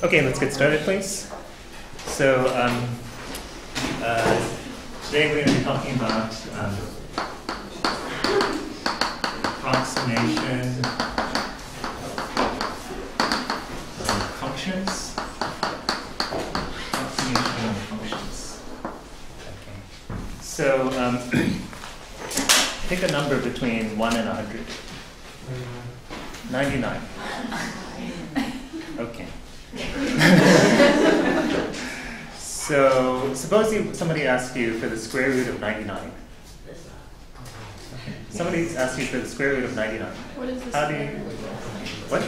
Okay, let's get started, please. So today we're going to be talking about approximation of functions. Approximation of functions. Okay. So pick a number between 1 and 100. 99. Okay. So suppose somebody asks you for the square root of 99. Somebody asks you for the square root of 99. What is this? How do you? What?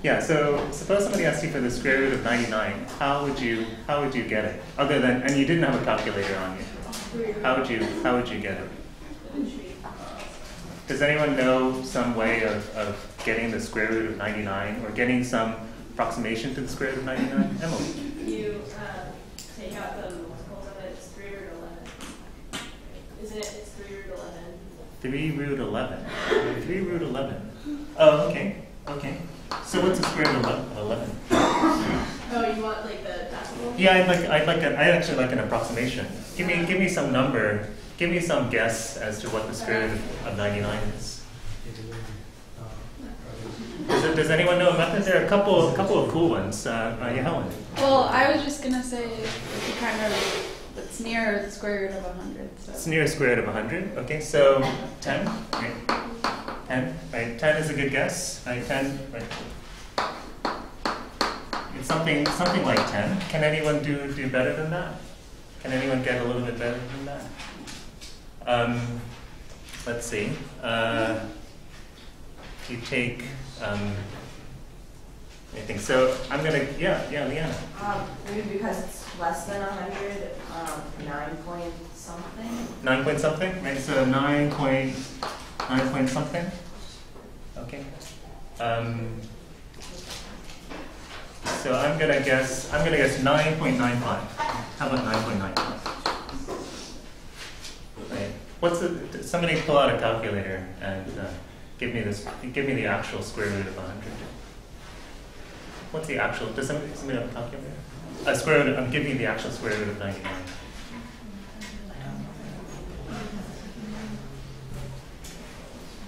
Yeah. So suppose somebody asks you for the square root of 99. How would you get it? Other than, and you didn't have a calculator on you. How would you get it? Does anyone know some way of getting the square root of 99 or getting some approximation to the square root of 99? Emily? You take out the multiples of it, it's 3 root 11. Isn't it? It's 3 root 11. 3 root 11. 3 root 11. Oh, okay. Okay. So what's the square root of 11? Oh, you want like the decimal? Yeah, I'd actually like an approximation. Give me some number. Give me some guess as to what the square root of 99 is. Does anyone know a method? There are a couple of cool ones. Yeah, Helen. Well, I was just gonna say it's near the square root of 100. So. It's near the square root of 100. Okay, so 10. Right? 10. Right. 10 is a good guess. Right. 10. Right. It's something like 10. Can anyone do better than that? Can anyone get a little bit better than that? Let's see. You take anything. So I'm gonna Leanna. Maybe because it's less than 100, 9 point something. 9 point something, right? So 9 point something. Okay. So I'm gonna guess 9.95. How about 9.95? Right. Somebody pull out a calculator and give me the actual square root of 100. What's the actual? Does somebody have a calculator? Square root. I'm giving you the actual square root of 99.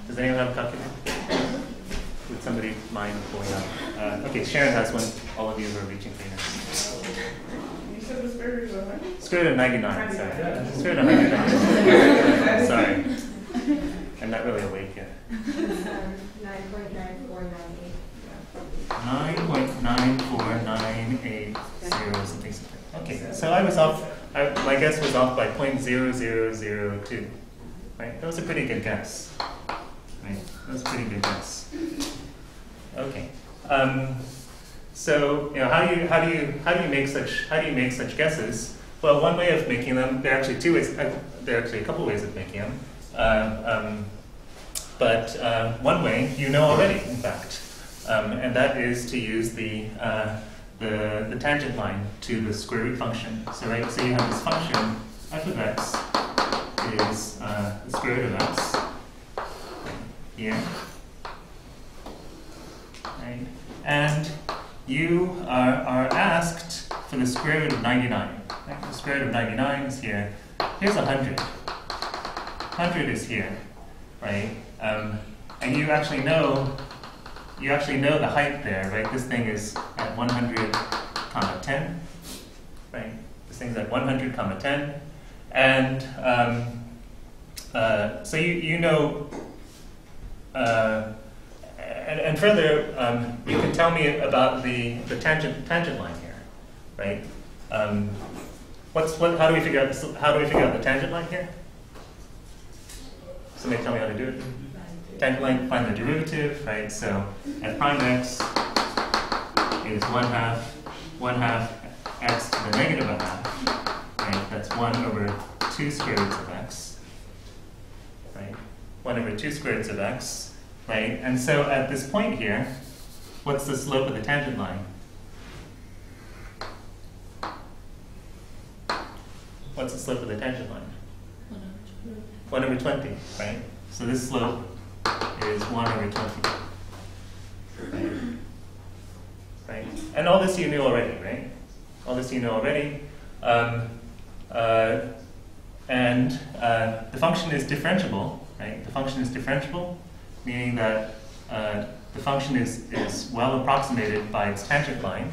Does anyone have a calculator? Would somebody mind pulling out? Okay, Sharon has one. All of you who are reaching for you. You said the square root of 100? Square root of 99. Sorry. Square root of 99. Sorry. I'm not really awake yet. 9.94980 something. Okay, so I was off. My guess was off by 0.0002. Right, that was a pretty good guess. Right, that was a pretty good guess. Okay, so how do you make such guesses? Well, one way of making them, there are actually two ways. There are actually a couple ways of making them. But one way you know already, in fact, and that is to use the tangent line to the square root function. So so you have this function f of x is the square root of x here, right? And you are asked for the square root of 99. Right? The square root of 99 is here. Here's 100. 100 is here, right? And you actually know the height there, right? This thing is at 100, 10, right? This thing's at 100, 10, and so you know, and further, you can tell me about the tangent line here, right? How do we figure out the tangent line here? Somebody tell me how to do it. Tangent line, find the derivative, right? So f prime x is 1/2 x to the negative 1/2, right? That's 1 over 2 square roots of x, right? 1 over 2 square roots of x, right? And so at this point here, what's the slope of the tangent line? What's the slope of the tangent line? 1 over 20, right? So this slope is 1 over 20. And all this you knew already, right? All this you know already. And the function is differentiable, right? The function is differentiable, meaning that the function is well approximated by its tangent line,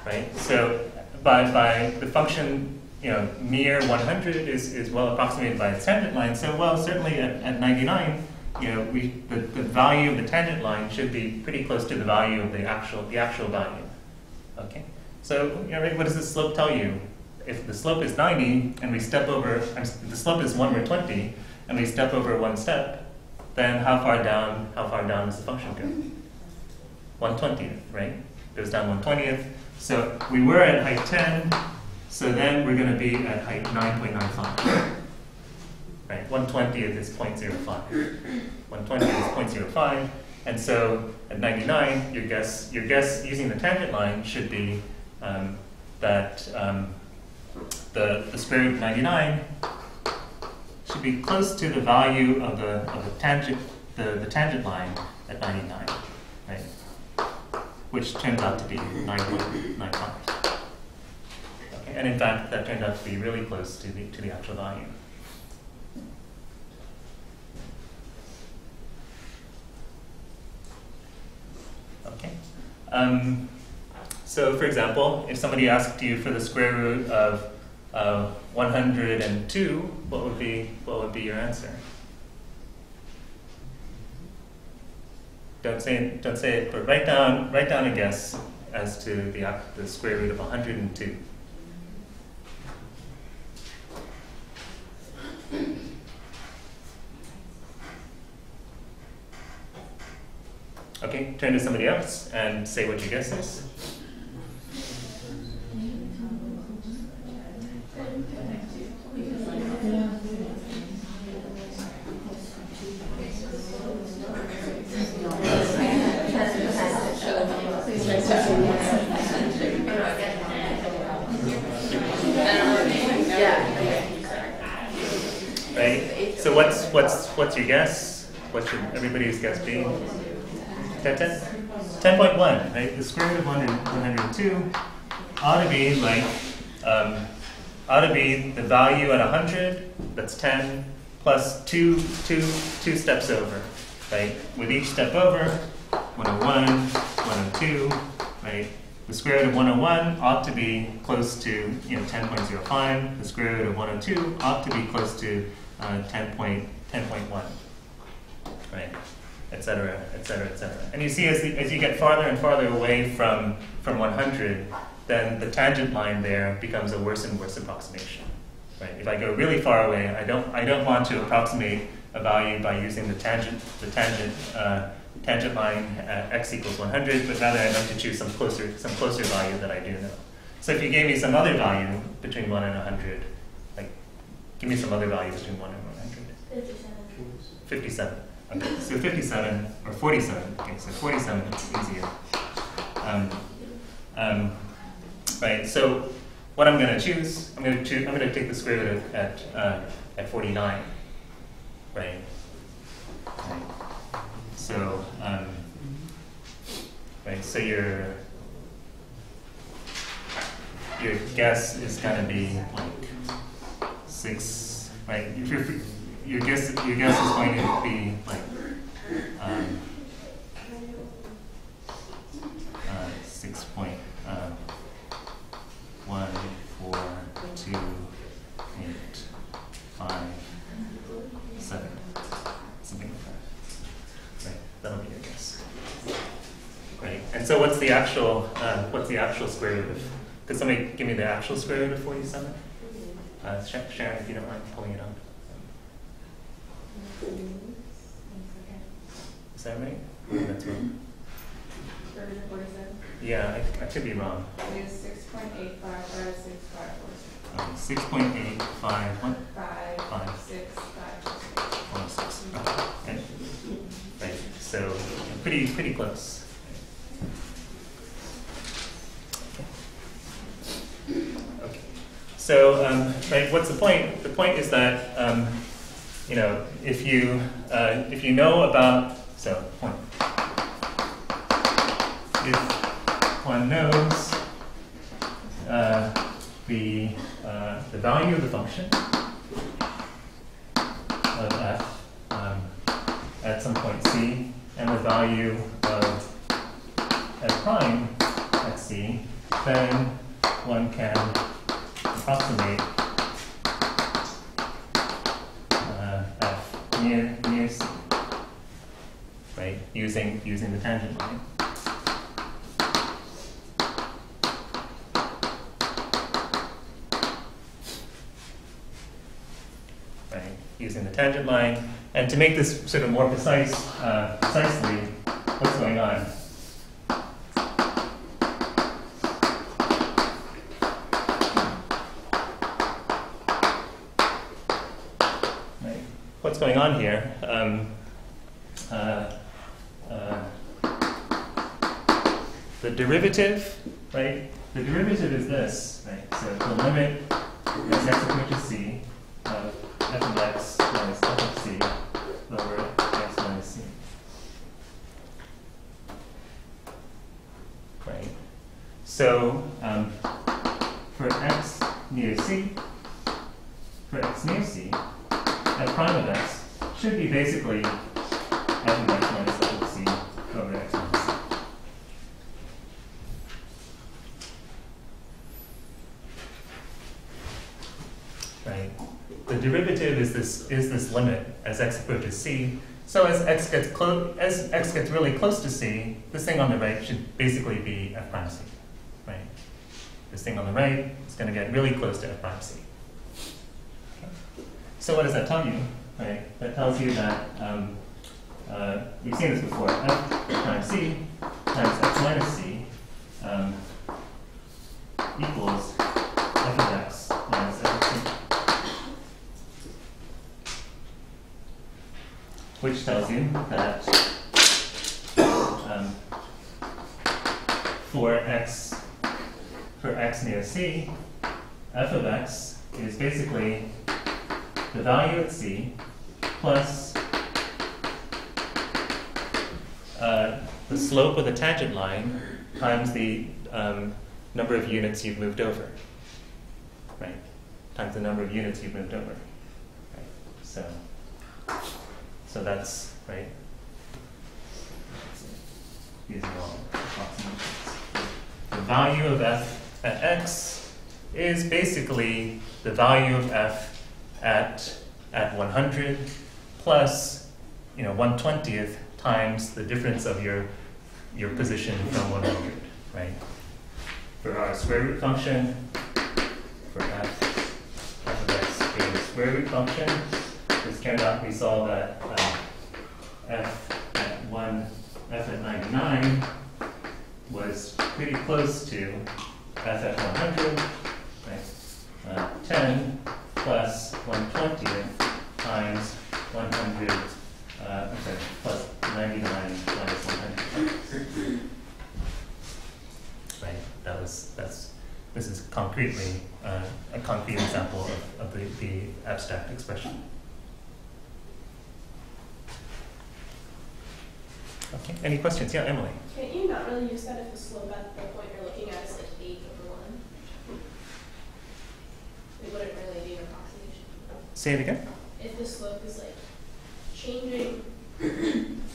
right? So by the function, mere 100 is well approximated by its tangent line. So well, certainly at 99, the value of the tangent line should be pretty close to the value of the actual value. Okay. So what does the slope tell you? If the slope is 90 and we step over, the slope is 1 over 20, and we step over one step, then how far down does the function go? 1/20th, right? Goes down 1/20th. So we were at height 10, so then we're going to be at height 9.95. Right? 1/20th is 0.05. 1/20th is 0.05, and so at 99, your guess using the tangent line should be that the square root of 99 should be close to the value of the tangent line at 99, right? Which turns out to be 9.95. Okay, and in fact, that turned out to be really close to the actual value. Okay. So, for example, if somebody asked you for the square root of 102, what would be your answer? Don't say it, but write down a guess as to the square root of 102. Okay, turn to somebody else and say what your guess is. Right? So what's your guess? What should everybody's guess be? 10.1, right? The square root of 102 ought to be the value at 100, that's 10, plus two steps over, right? With each step over, 101, 102, right? The square root of 101 ought to be close to 10.05. The square root of 102 ought to be close to 10.1, right? Et cetera, et cetera, et cetera. And you see, as you get farther and farther away from 100, then the tangent line there becomes a worse and worse approximation. Right? If I go really far away, I don't want to approximate a value by using the tangent line at x equals 100, but rather I'd like to choose some closer value that I do know. So if you gave me some other value between 1 and 100, like give me some other value between 1 and 100. 57. Okay, so 57 or 47. Okay, so 47 is easier. Right. So what I'm going to choose, I'm going to take the square root at 49. Right. Okay. So right. So your guess is going to be like 6. Right. Your guess is going to be like 6.1, 4, 2, 8, 5, 7, something like that. Right, that'll be your guess. Right, and so what's the actual square root of? Could somebody give me the actual square root of 47? Sharon, if you don't mind pulling it up. Is that right? Oh, that's wrong. 47? Yeah, I could be wrong. It is 6.8556546. Okay, 6.851. 56546. Okay. Right. So pretty close. Okay. So right, what's the point? The point is that if you know about point. If 1 one knows the value of the function of f at some point c, and the value of f prime at c, then one can approximate f near c, right? Using the tangent line. Right, using the tangent line, and to make this sort of more precisely, what's going on? Right. What's going on here? The derivative, right? The derivative is this, right? So the limit as x approaches c of f of x minus f of c over x minus c. Right. So for x near c, f prime of x should be basically f of x minus f of c over x minus c. Right. The derivative is this limit as x approaches c. So as x gets really close to c, this thing on the right should basically be f prime c. Right. This thing on the right is going to get really close to f prime c. Okay. So what does that tell you? Right. That tells you that we've seen this before. F prime c times x minus c equals f of x minus f of c. Which tells you that for x near c, f of x is basically the value at c plus the slope of the tangent line times the number of units you've moved over, right? Times the number of units you've moved over, right? So that's right. Using all approximations. The value of f at x is basically the value of f at 100 plus 1/20th times the difference of your position from 100, right? For our square root function, for f of x being a square root function, this cannot be solved at f at 99 was pretty close to f at 100, right? 10 plus 1/20th times 100, plus 99 minus 100. Right. This is concretely a concrete example of the abstract expression. Okay, any questions? Yeah, Emily. Can't you not really use that if the slope at the point you're looking at is like 8/1? It wouldn't really be an approximation. Say it again? If the slope is like changing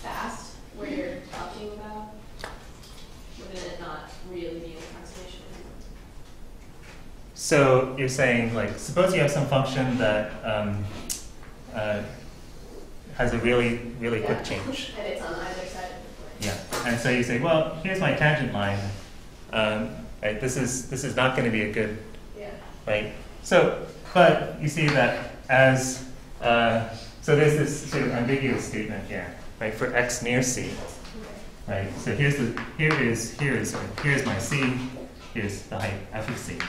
fast, where you're talking about, wouldn't it not really be an approximation? So you're saying, like, suppose you have some function that has a really quick change. And it's on either side of the point. Yeah, and so you say, well, here's my tangent line. Right, this is not going to be a good, right? So, but you see that as so there's this sort of ambiguous statement here, right? For x near c, right? So here's my c, here's the height f of c,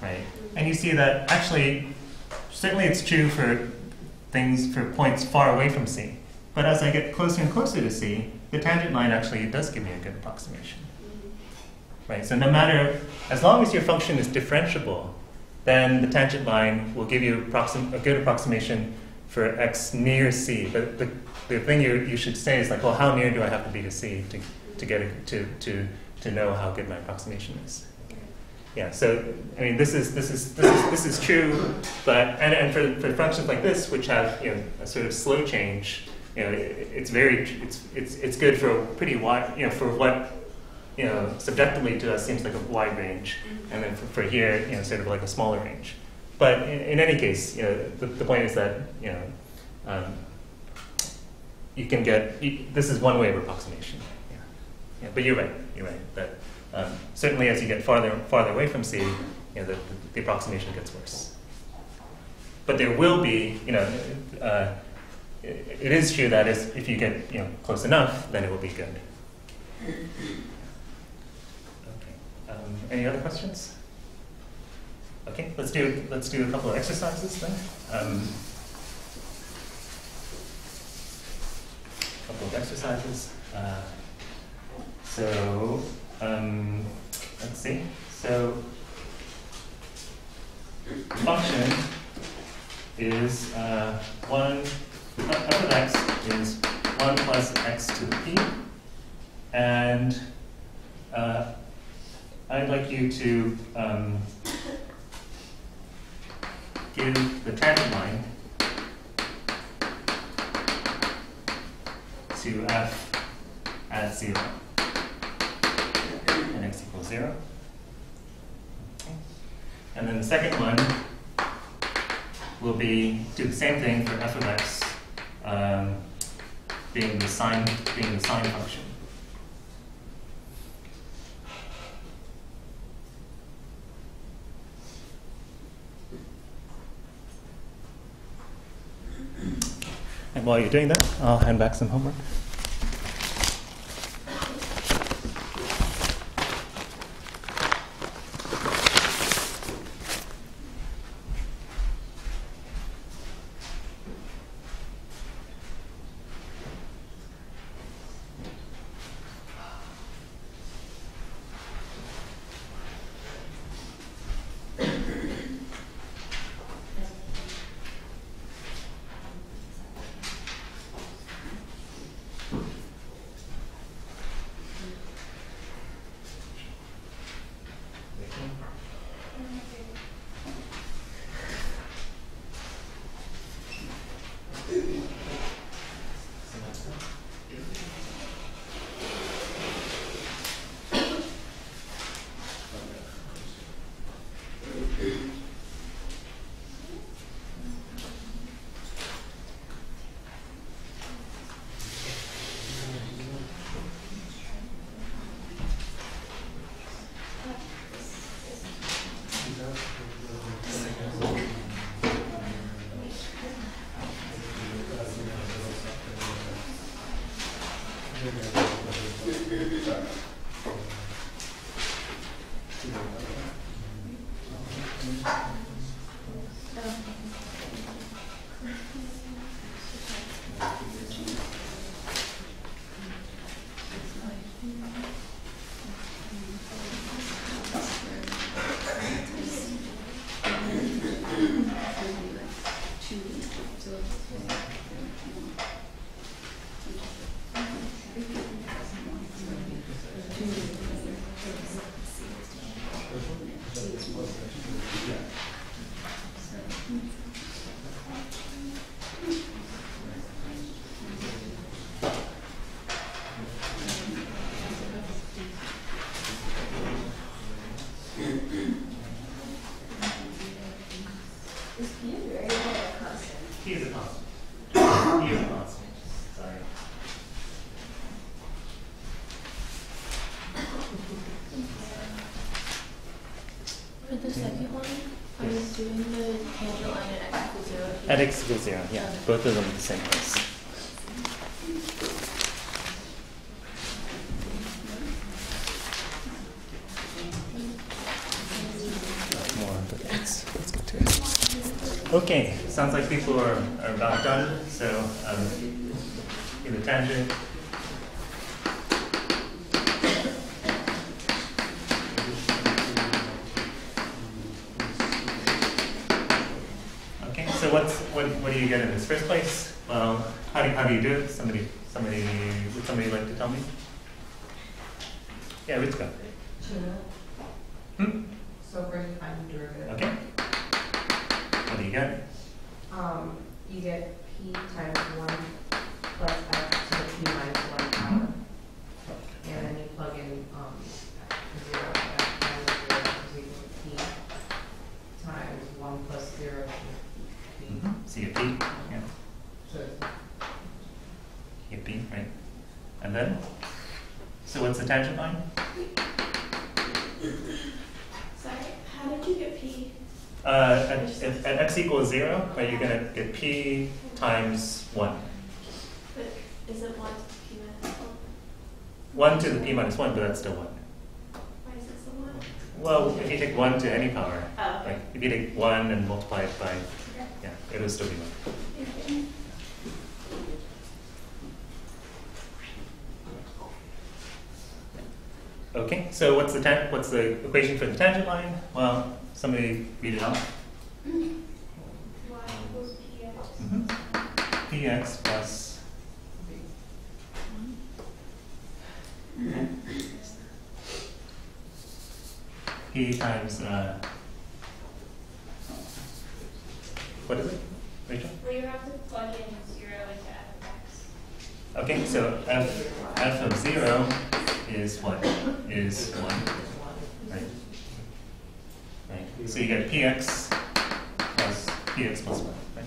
right? And you see that actually, certainly it's true for points far away from c. But as I get closer and closer to c, the tangent line actually does give me a good approximation. Right? So no matter, as long as your function is differentiable, then the tangent line will give you a good approximation for x near c. But the thing you should say is like, well, how near do I have to be to c to get to to know how good my approximation is. Yeah, so I mean this is true, but and for functions like this, which have a sort of slow change, it's good for a pretty wide, for what subjectively to us seems like a wide range, and then for here, sort of like a smaller range. But in any case, the point is that you can get this is one way of approximation. Yeah, but you're right. That certainly as you get farther away from C, the approximation gets worse. But there will be, it is true that if you get close enough, then it will be good. Okay. Any other questions? Okay, let's do a couple of exercises then. Couple of exercises. Let's see. So function is f of x is 1 plus x to the p, and I'd like you to give the tangent line to f at 0 and x equals 0. Okay. And then the second one will be do the same thing for f of x being the sine function. And while you're doing that, I'll hand back some homework. At x equals 0, yeah. Both of them at the same place. More on the x. Let's get to it. Okay, sounds like people are about done. So, give the tangent. What do you get in this first place? Well, how do you do it? Would somebody like to tell me? Yeah, let's go. 2. Hmm? So for any kind of derivative. Okay. What do you get? You get p times 1 plus f to the p minus 1 power. And then you plug in 0 f minus 0 is equal to p times 1 plus 0 to p. So you get P. Yeah. So You get P, right? And then? So what's the tangent line? Sorry, how did you get P? At x equals 0, right, you're going to get P times 1. But is it 1 to P minus 1 to the P minus 1, but that's still 1. Why is it so 1? Well, if you take 1 to any power, Oh, okay. like if you take 1 and multiply it by, Okay. yeah, it'll still be 1. Okay. Okay, so what's the equation for the tangent line? Well, somebody read it off. Y equals px. Px plus P times, what is it, Rachel? Well, you have to plug in 0 into f of x. Okay, so f of 0 is what? Is 1, right? Right. So you get px plus 1, right?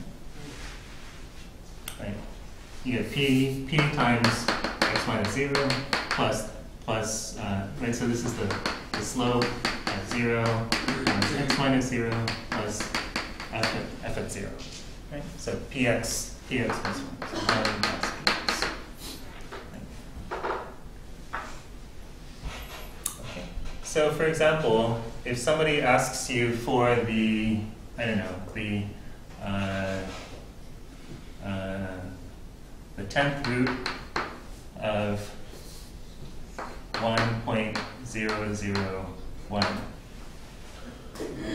Right. You get p times x minus 0 plus, right, so this is the slope at 0 times x minus 0 plus f at 0, right? So px plus 1, so 1 plus px. Okay. So for example, if somebody asks you for the, I don't know, the 10th root of 1.001.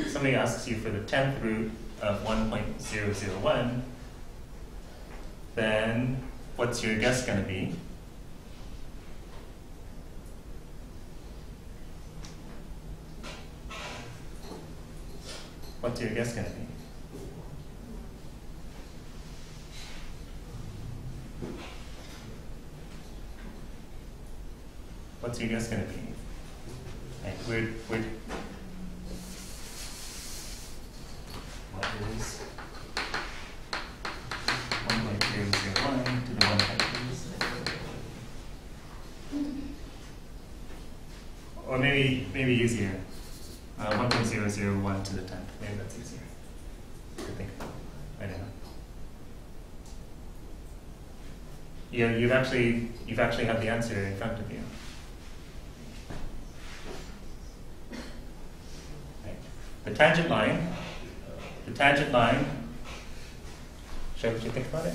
Somebody asks you for the 10th root of 1.001, then what's your guess going to be? What's your guess going to be? What's your guess going to be? Like, what is 1.001 to the 1 or maybe easier, 1.001 to the 10th. Maybe that's easier to think about. I don't know. You've actually have the answer in front of you. Right. The tangent line, should I let you think about it?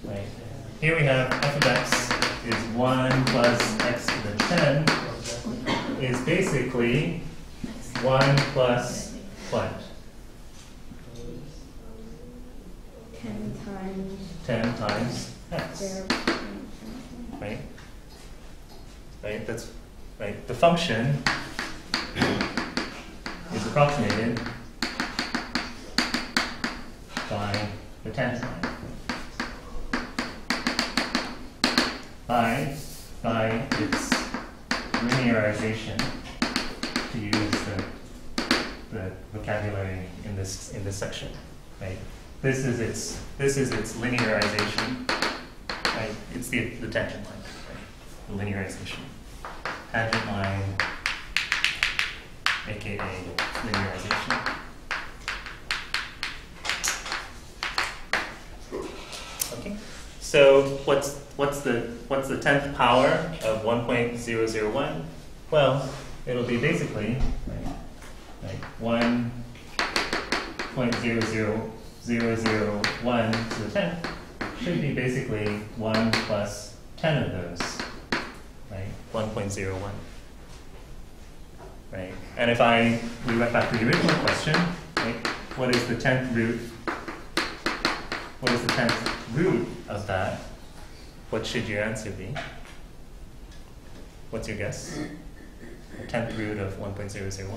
Right. Here we have f of x is 1 plus x to the 10 is basically 1 plus what? 10 times x. Right? Right? That's right. The function is approximated by the tangent line. By its linearization, to use the vocabulary in this section, right? This is its linearization, right? It's the tangent line, right? The linearization, tangent line, aka linearization. Okay. So what's the 10th power of 1.001? Well, it'll be basically right 1.00001 to the 10th should be basically 1 plus 10 of those, right? 1.01. Right? And if we went back to the original question, right? What is the 10th root? What is the 10th root of that? what should your answer be? What's your guess? 10th root of 1.001.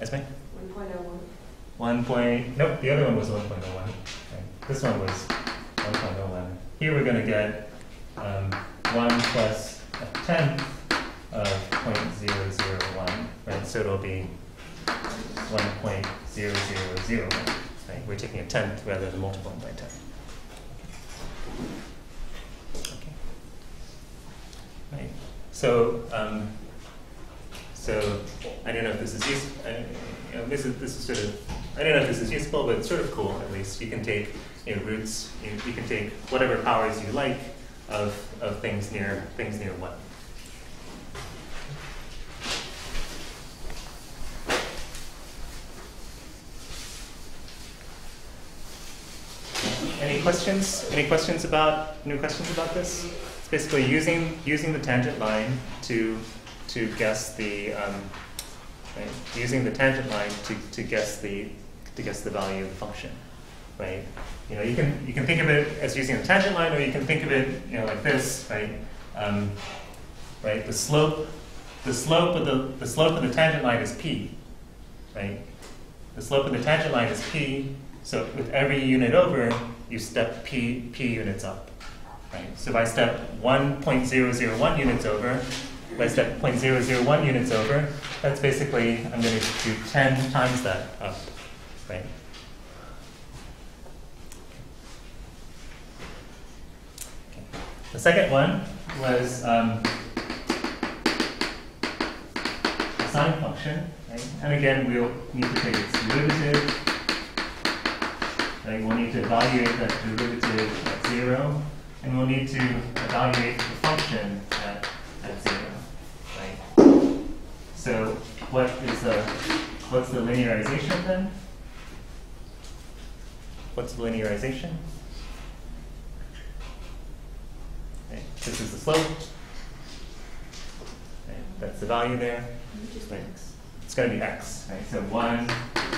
Esme? 1.01. Nope, the other one was 1.01. Okay. This one was 1.01. Here we're going to get 1 plus a tenth of 0.001, right? So it'll be 1.0001, right? We're taking a tenth rather than multiplying by 10. Okay. Right. So, I don't know if this is useful. This is sort of, I don't know if this is useful, but it's sort of cool at least. You can take roots. You can take whatever powers you like of things near 1. Any questions? Any questions about this? It's basically using the tangent line to guess the using the tangent line to guess the value of the function, right? You can think of it as using the tangent line, or you can think of it like this, right? Right. The slope of the tangent line is p, right? The slope of the tangent line is p. So with every unit over, you step p units up, right? So if I step 1.001 units over, if I step 0.001 units over, that's basically, I'm going to do 10 times that up, right? Okay. The second one was a sine function, right? And again, we'll need to take its derivative. Right? We'll need to evaluate that derivative at 0, and we'll need to evaluate the function at 0. Right? So what's the linearization then? What's the linearization? Right. This is the slope. Right. That's the value there. Right. It's going to be x. Right? So 1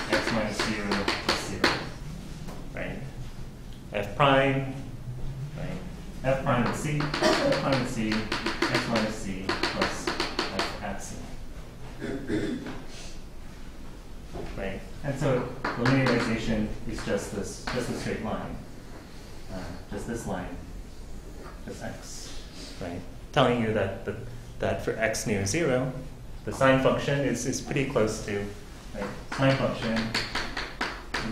x minus 0 plus 0. Right? F prime, right? F prime of c, F prime of c, x minus c plus f at c. Right? And so the linearization is just a straight line. Just this line, just x. Right? Telling you that for x near 0, the sine function is pretty close to, right? Sine function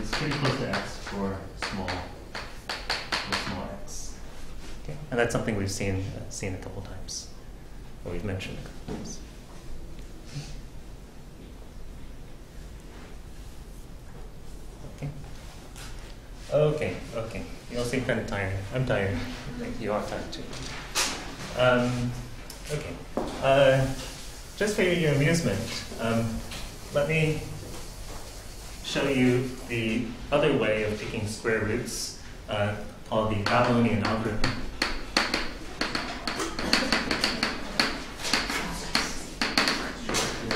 is pretty close to x for small x. Okay, and that's something we've seen a couple times, or we've mentioned a couple times. Okay. You all seem kind of tired. I'm tired. You are tired too. Okay. Just for your amusement, let me show you the other way of taking square roots, called the Babylonian algorithm.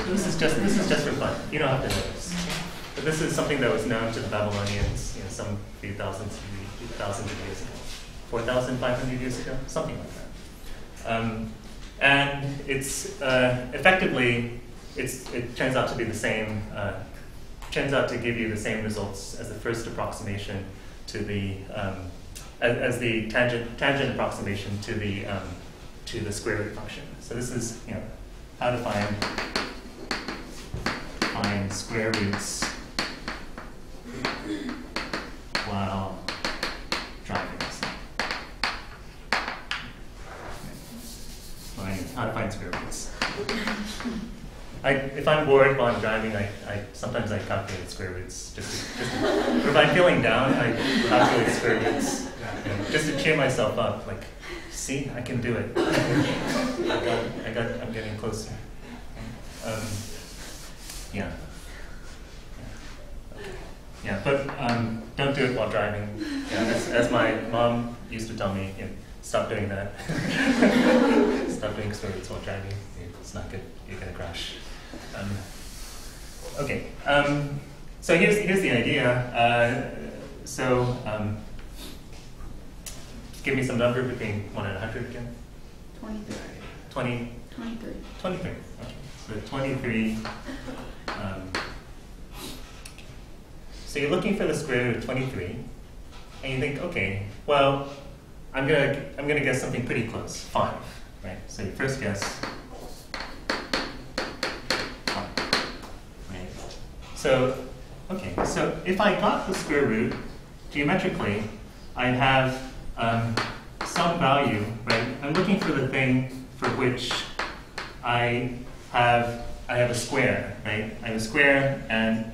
This is just for fun. You don't have to know this. But this is something that was known to the Babylonians, some few thousands of years ago, 4,500 years ago, something like that. And it's effectively, it turns out to be the same. Turns out to give you the same results as the first approximation to the as the tangent approximation to the square root function. So this is how to find square roots while driving. How to find square roots. If I'm bored while I'm driving, sometimes I calculate square roots. Or if I'm feeling down, I calculate square roots. Just to cheer myself up, like, see, I can do it. I'm getting closer. But don't do it while driving. As my mom used to tell me, stop doing that. Stop doing square roots while driving. It's not good. You're gonna crash. Okay. So here's the idea. give me some number between 1 and 100 again. 23. 20. 23. 23. Okay. So 23. So you're looking for the square root of 23, and you think, okay, well, I'm gonna guess something pretty close, 5, right? So your first guess, 5, right? So, okay, so if I got the square root geometrically, I have some value, right? I'm looking for the thing for which I have a square, right? I have a square, and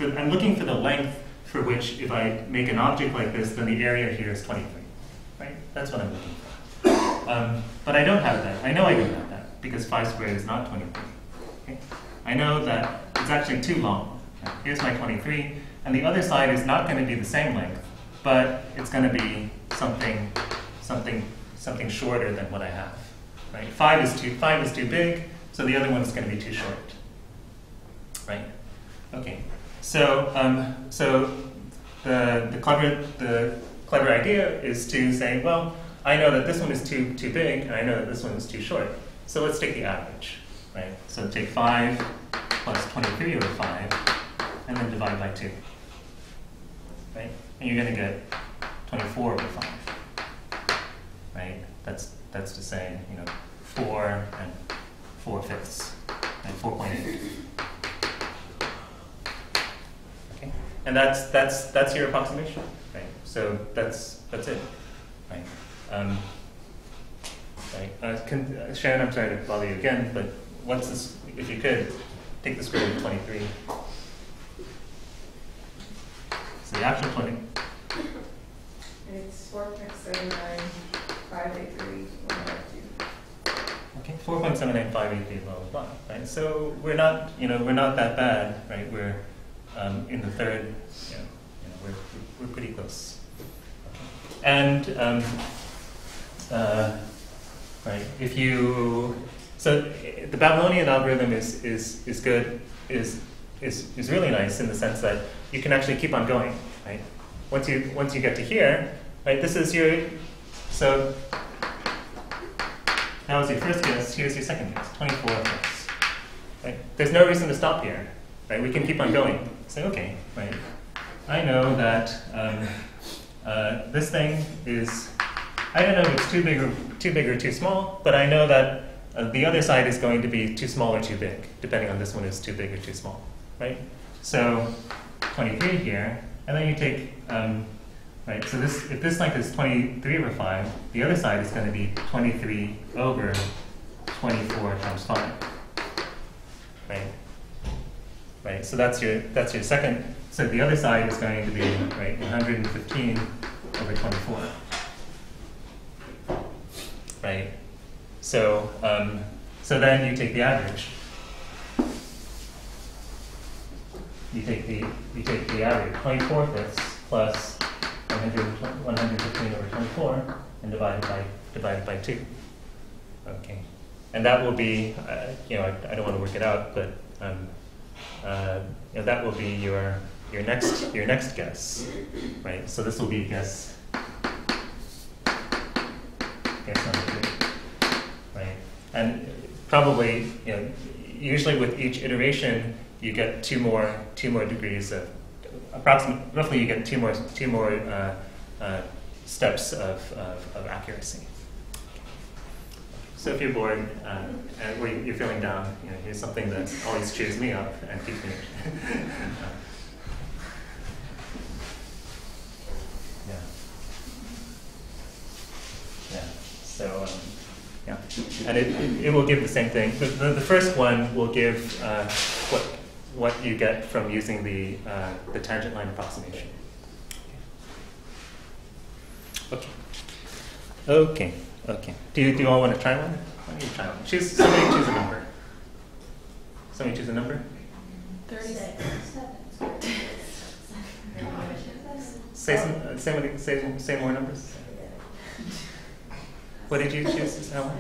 I'm looking for the length for which, if I make an object like this, then the area here is 23, right? That's what I'm looking for. But I don't have that. I know I don't have that, because 5 squared is not 23. Okay? I know that it's actually too long. Right? Here's my 23, and the other side is not going to be the same length, but it's going to be something shorter than what I have. Right? 5 is too big, so the other one is going to be too short. Right? Okay. So the clever idea is to say, well, I know that this one is too big, and I know that this one is too short. So let's take the average. Right? So take 5 plus 23 over 5, and then divide by 2. Right? And you're going to get 24 over 5. Right? That's to say, 4 and 4/5, and 4.8. Okay, and that's your approximation, right? So that's it, right? Right. Shannon, I'm sorry to bother you again, but what's this? If you could take the square root of 23. So the actual 20. It's 4.79, 583, 152. Okay, 4.79583, blah, blah, blah, right? So we're not that bad, right? We're in the third, we're pretty close. Okay. And, right, so the Babylonian algorithm is good, is really nice in the sense that you can actually keep on going, right? Once you get to here, right, this is so that was your first guess, here's your second guess, 24 guess. Right? There's no reason to stop here. Right? We can keep on going. Say, okay, right. I know that this thing is, I don't know if it's too big or too small, but I know that the other side is going to be too small or too big, depending on this one is too big or too small. Right? So 23 here, and then you take right, so if this length is 23 over 5, the other side is going to be 23 over 24 times 5. Right? Right, so that's your second. So the other side is going to be, right, 115 over 24. Right? So then you take the average. You take the average, 24/5 plus 115 over 24, and divided by 2. Okay, and that will be, I don't want to work it out, but that will be your next guess, right? So this will be guess number 3, right? And probably, usually with each iteration, you get two more degrees of roughly you get two more steps of accuracy. So if you're bored and you're feeling down, here's something that always cheers me up and keeps me. Yeah. So yeah, and it will give the same thing. The first one will give what you get from using the tangent line approximation. Okay. Do you all want to try one? Why don't you try one? Somebody choose a number. Somebody choose a number. 36. Say more numbers. What did you choose, Helen?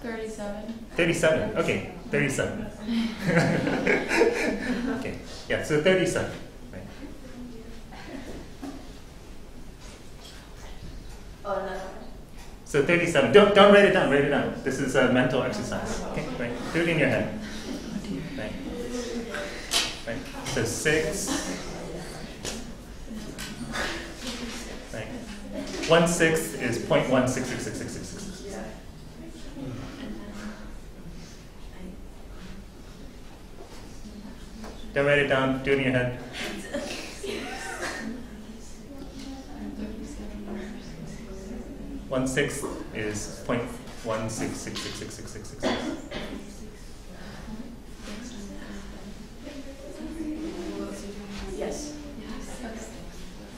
37. 37. Okay, 37. Okay, yeah. So 37. Right. Oh no. So 37. Don't write it down. Write it down. This is a mental exercise. Okay, right. Do it in your head. Right. Right. So 6. Right. 1/6 is 0.1666666. Don't write it down. Do it in your head. 1/6 is 0.1666666. Yes.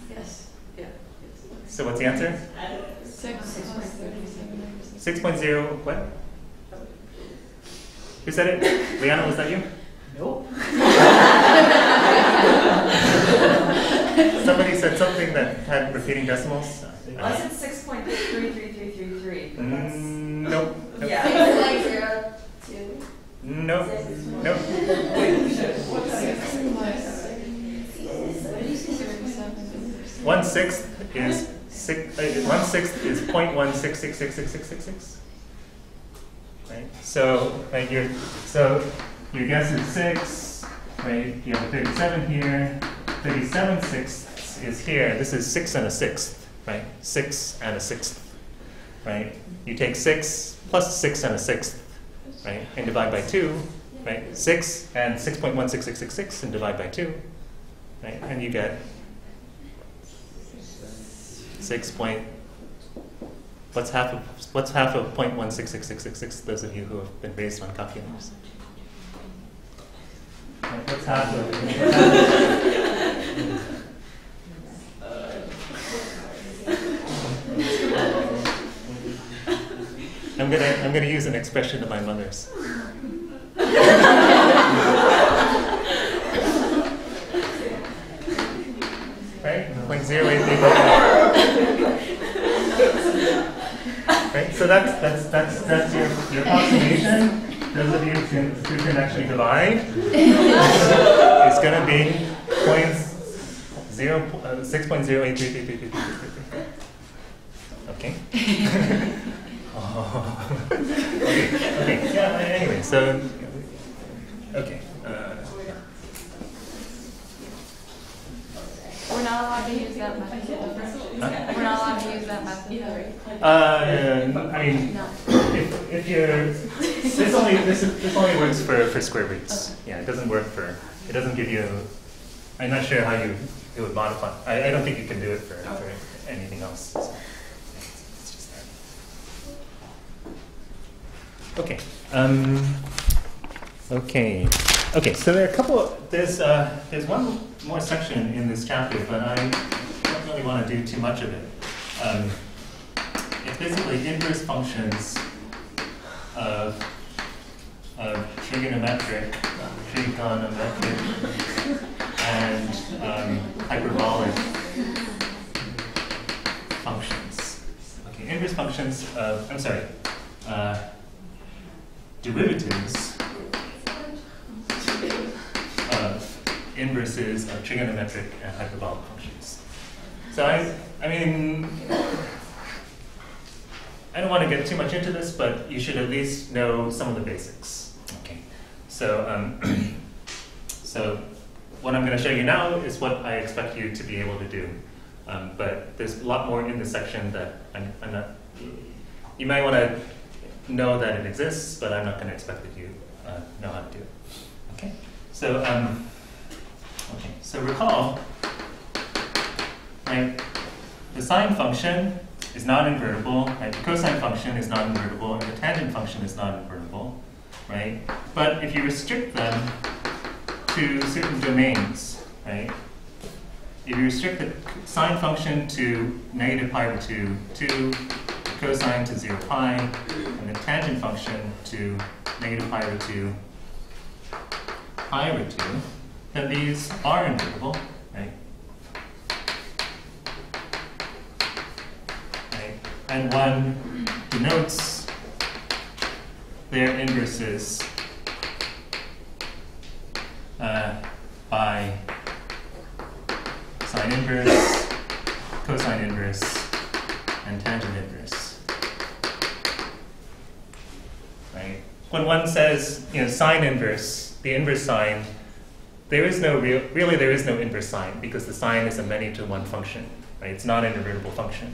Yes. Yeah. So what's the answer? 6.0 what? Who said it? Liana, was that you? Nope. Somebody said something that had repeating decimals. Unless it's 6.33333. Nope. Nope. Yeah. Like 0, 2. Nope. Nope. 1/6 is 1/6 is 0.1666666. Right. So right, your guess is 6. Right. You have a 37 here. 37/6 is here. This is 6 and a 6th. Right. 6 and a 6th. Right. You take 6 plus 6 and a 6th. Right. And divide by 2. Right. 6 and 6.16666 and divide by 2. Right. And you get 6 point. What's half of 0.1666666? Those of you who have been raised on calculators. Right, what's half of? I'm gonna use an expression of my mother's. Right? 0.083. Right? So that's your approximation. Those of you who can actually divide, it's going to be 6.0833333. Okay. Okay. Yeah. Anyway, so okay. We're not allowed to use that method. We're not allowed to use that method. I mean, if you're this only works for square roots. Yeah, it doesn't work for. It doesn't give you. I'm not sure how it would modify. I don't think you can do it for anything else. So, it's just that. Okay. Okay. So there are a couple. There's one more section in this chapter, but I don't really want to do too much of it. It's basically inverse functions of trigonometric, and hyperbolic functions. Okay, inverse functions of derivatives of inverses of trigonometric and hyperbolic functions. So I mean, I don't want to get too much into this, but you should at least know some of the basics. Okay. So so what I'm going to show you now is what I expect you to be able to do. But there's a lot more in this section that I'm not. You might want to know that it exists, but I'm not going to expect that you know how to do it. Okay. So So recall, right? The sine function is not invertible, right? The cosine function is not invertible, and the tangent function is not invertible, right? But if you restrict them to certain domains, right? If you restrict the sine function to -π/2, the cosine to 0 pi, and the tangent function to -π/2, π/2, then these are invertible, right? And one denotes their inverses by sine inverse, cosine inverse, and tangent inverse. when one says, sine inverse, the inverse sign, there is no there is no inverse sign because the sign is a many-to-one function, right? It's not an invertible function.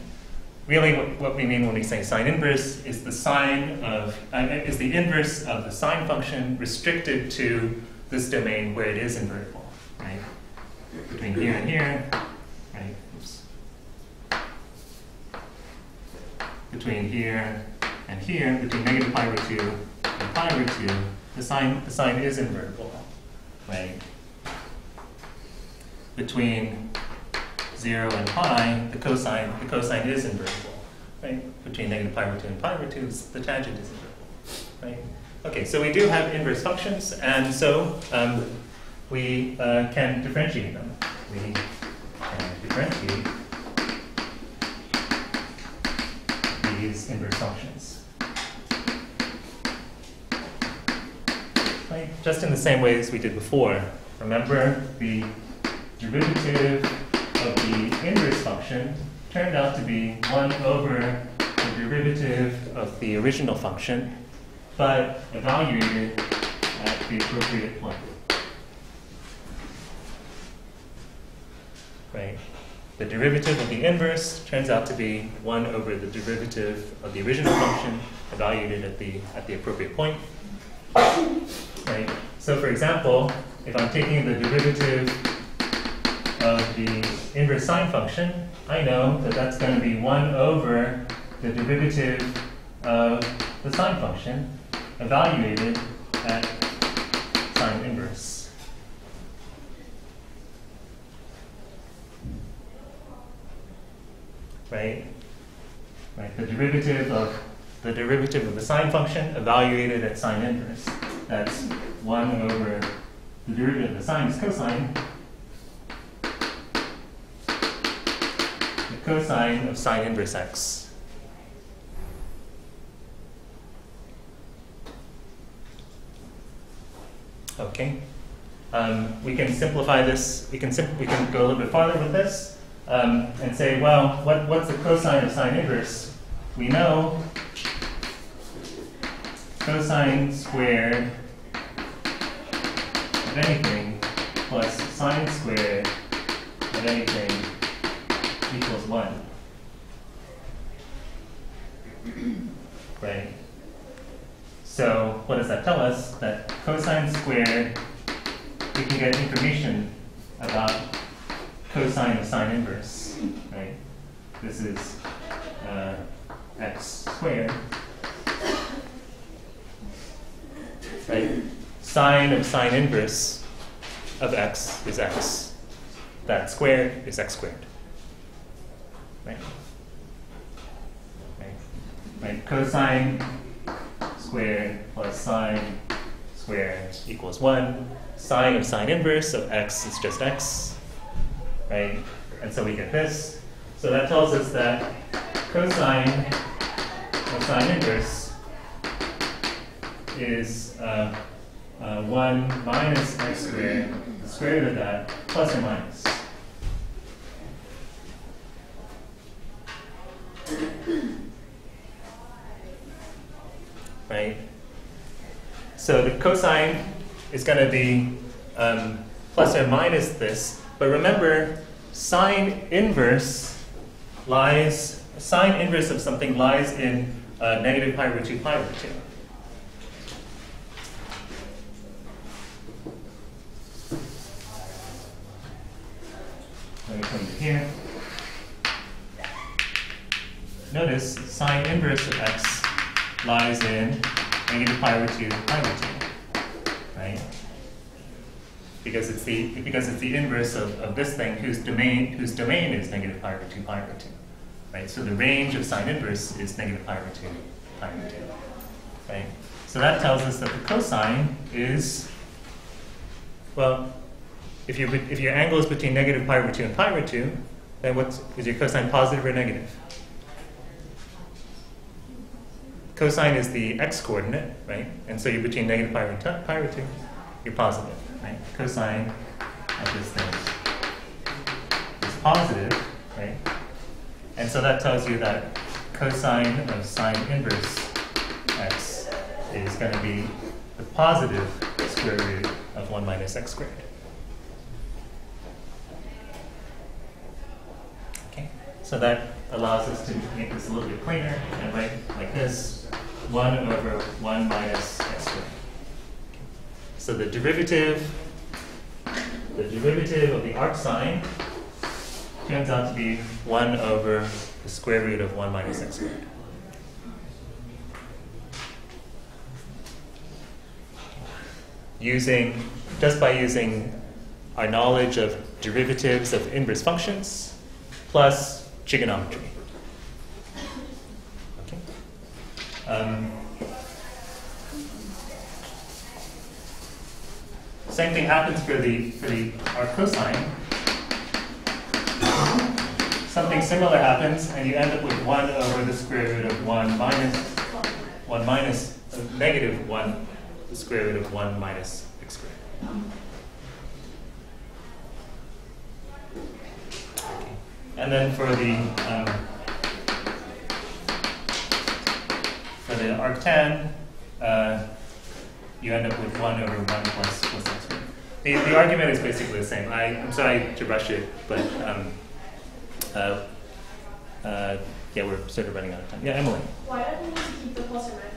Really, what we mean when we say sine inverse is the sine of is the inverse of the sine function restricted to this domain where it is invertible, right? Between here and here, right? Oops. Between here and here, between negative pi root 2 and pi root 2, the sign is invertible, right? Between 0 and pi, the cosine is invertible, right? Between negative pi root 2 and pi root 2, the tangent is invertible, right? Okay, so we do have inverse functions, and so we can differentiate them. We can differentiate these inverse functions, right? Just in the same way as we did before. Remember, the derivative of the inverse function turned out to be 1 over the derivative of the original function, but evaluated at the appropriate point. Right? The derivative of the inverse turns out to be 1 over the derivative of the original function evaluated at the appropriate point. Right? So for example, if I'm taking the derivative of the inverse sine function, I know that that's going to be 1 over the derivative of the sine function evaluated at sine inverse. Right? Right. The derivative of the sine function evaluated at sine inverse. That's 1 over the derivative of the sine is cosine. The cosine of sine inverse x. Okay. We can simplify this. We can go a little bit farther with this and say, well, what's the cosine of sine inverse? We know cosine squared of anything plus sine squared of anything equals 1. Right? So what does that tell us? That cosine squared, we can get information about cosine of sine inverse, right? This is x squared, right? Sine of sine inverse of x is x. That squared is x squared, right? Right? Cosine squared plus sine squared equals 1. Sine of sine inverse of x is just x, right? And so we get this. So that tells us that cosine of sine inverse is 1 minus x squared, the square root of that, plus or minus. Right? So the cosine is going to be plus or minus this, but remember, sine inverse of something lies in negative pi root 2 pi root 2. Let me come to here. Notice sine inverse of x lies in negative pi root 2 pi root 2, right? Because it's the inverse of this thing whose domain is negative pi root 2 pi root 2, right? So the range of sine inverse is negative pi root 2 pi root 2, right? So that tells us that the cosine is, well, if your angle is between negative pi root 2 and pi root 2, then is your cosine positive or negative? Cosine is the x-coordinate, right? And so you're between negative pi root 2, you're positive, right? Cosine of this thing is positive, right? And so that tells you that cosine of sine inverse x is going to be the positive square root of 1 minus x squared. Okay, so that allows us to make this a little bit cleaner and write like this, 1 over 1 minus x squared. So the derivative of the arc sine turns out to be 1 over the square root of 1 minus x squared. Just by using our knowledge of derivatives of inverse functions plus trigonometry. Okay. Same thing happens for our cosine. Something similar happens, and you end up with 1 over the square root of 1 minus negative 1, the square root of 1 minus x squared. Okay. And then for the arctan, you end up with 1 over 1 plus x squared. The argument is basically the same. I'm sorry to rush it, but yeah, we're sort of running out of time. Yeah, Emily. Why don't we need to keep the plus or minus?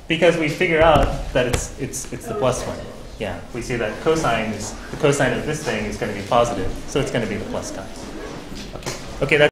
Because we figure out that it's the plus one. Yeah, we see that the cosine of this thing is going to be positive, so it's going to be the plus guy. Okay, that's